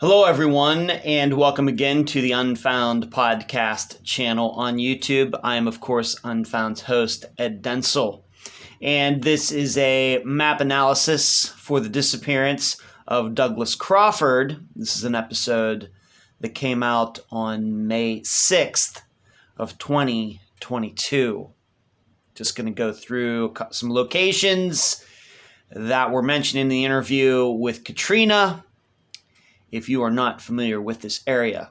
Hello, everyone, and welcome again to the Unfound podcast channel on YouTube. I am, of course, Unfound's host, Ed Densel, and this is a map analysis for the disappearance of Douglas Crawford. This is an episode that came out on May 6th of 2022. Just going to go through some locations that were mentioned in the interview with Katrina, if you are not familiar with this area.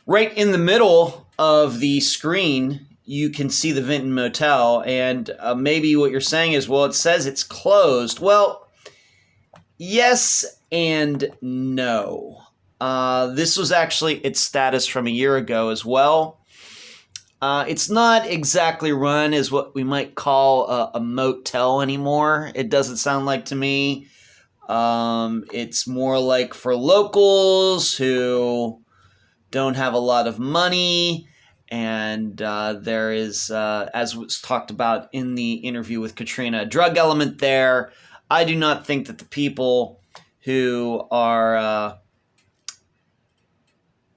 Right in the middle of the screen, you can see the Vinton Motel, and maybe what you're saying is, well, it says it's closed. Well, yes and no. This was actually its status from a year ago as well. It's not exactly run as what we might call a motel anymore. It doesn't sound like to me. It's more like for locals who don't have a lot of money, and there is, as was talked about in the interview with Katrina, a drug element there. I do not think that the people who are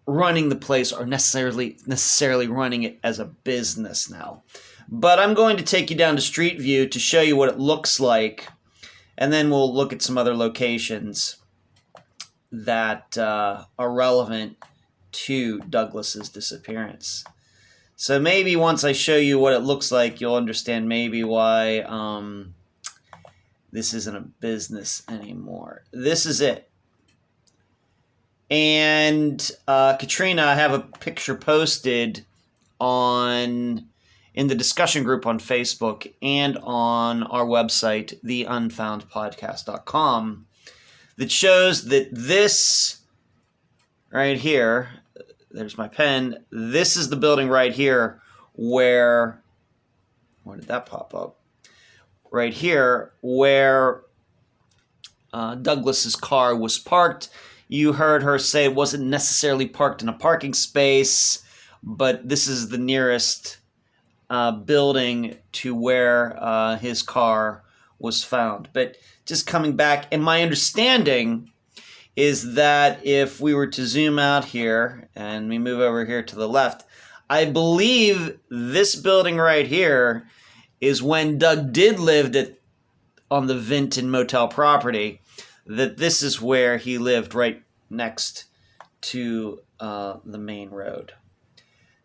running the place are necessarily running it as a business now. But I'm going to take you down to Street View to show you what it looks like. And then we'll look at some other locations that are relevant to Douglas's disappearance. So maybe once I show you what it looks like, you'll understand maybe why this isn't a business anymore. This is it. And Katrina, I have a picture posted in the discussion group on Facebook and on our website, theunfoundpodcast.com, that shows that this right here, there's my pen, this is the building right here where did that pop up? Right here where Douglas's car was parked. You heard her say it wasn't necessarily parked in a parking space, but this is the nearest building to where his car was found. But just coming back, and my understanding is that if we were to zoom out here and we move over here to the left, I believe this building right here is when Doug did live on the Vinton Motel property, that this is where he lived right next to the main road.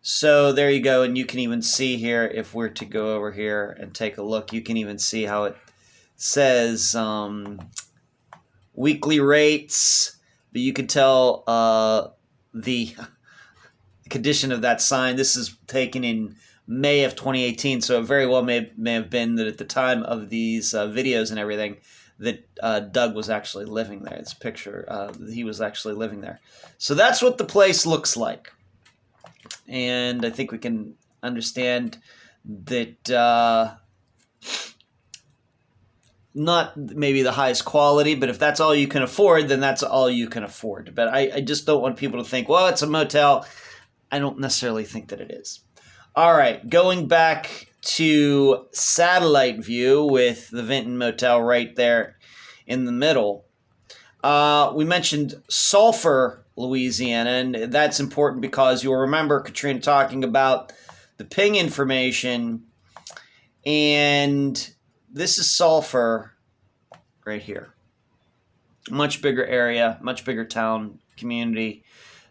So there you go, and you can even see here, if we're to go over here and take a look, you can even see how it says weekly rates, but you can tell the condition of that sign. This is taken in May of 2018, so it very well may have been that at the time of these videos and everything, that Doug was actually living there. It's a picture. He was actually living there. So that's what the place looks like. And I think we can understand that not maybe the highest quality, but if that's all you can afford, then that's all you can afford. But I just don't want people to think, well, it's a motel. I don't necessarily think that it is. All right, going back to satellite view with the Vinton Motel right there in the middle. We mentioned Sulphur, Louisiana, and that's important because you'll remember Katrina talking about the ping information, and this is Sulphur right here. Much bigger area, much bigger town community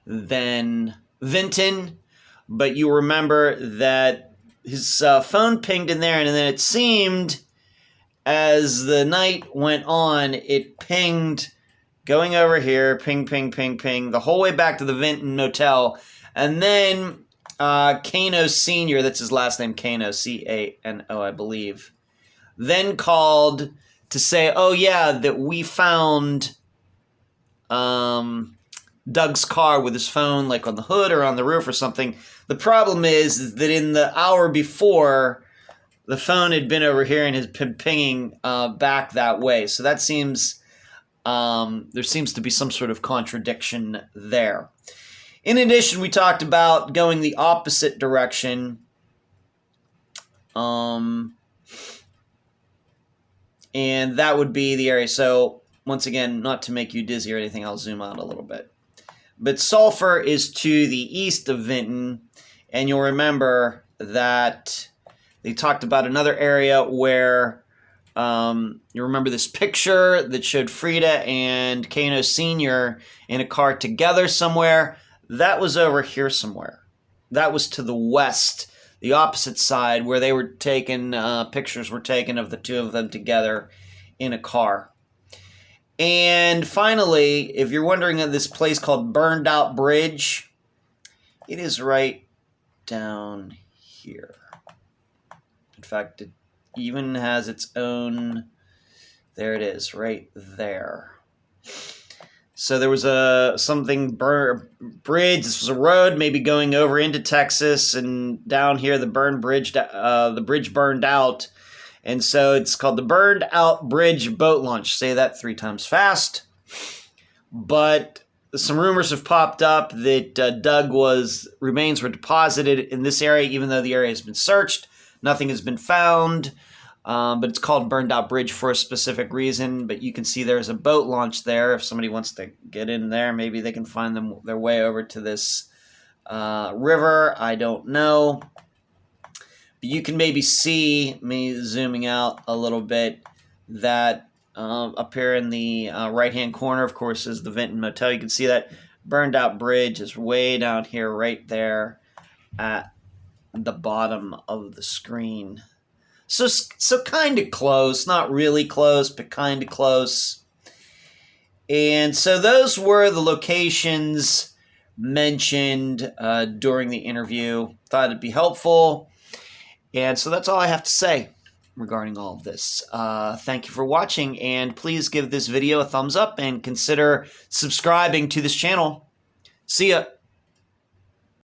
than Vinton, but you remember that his phone pinged in there, and then it seemed as the night went on, it pinged going over here, ping, ping, ping, ping, the whole way back to the Vinton Motel. And then Kano Sr., that's his last name, Kano, C-A-N-O, I believe, then called to say, oh, yeah, that we found Doug's car with his phone like on the hood or on the roof or something. The problem is that in the hour before, the phone had been over here and has been pinging back that way. So that seems... there seems to be some sort of contradiction there. In addition, we talked about going the opposite direction. And that would be the area. So once again, not to make you dizzy or anything, I'll zoom out a little bit. But Sulphur is to the east of Vinton, and you'll remember that they talked about another area where you remember this picture that showed Frida and Kano Sr. in a car together somewhere. That was over here somewhere. That was to the west, the opposite side, where they were taken, pictures were taken of the two of them together in a car. And finally, if you're wondering of this place called Burned Out Bridge, it is right down here. In fact, it even has its own, there it is, right there. So there was a bridge. This was a road, maybe going over into Texas, and down here the bridge burned out, and so it's called the Burned Out Bridge Boat Launch. Say that 3 times fast. But some rumors have popped up that remains were deposited in this area, even though the area has been searched. Nothing has been found. But it's called Burned Out Bridge for a specific reason. But you can see there's a boat launch there. If somebody wants to get in there, maybe they can find their way over to this river. I don't know. But you can maybe see me zooming out a little bit that up here in the right-hand corner, of course, is the Vinton Motel. You can see that Burned Out Bridge is way down here, right there at the bottom of the screen. So kind of close, not really close, but kind of close. And so those were the locations mentioned during the interview. Thought it'd be helpful. And so that's all I have to say regarding all of this. Thank you for watching, and please give this video a thumbs up and consider subscribing to this channel. See ya.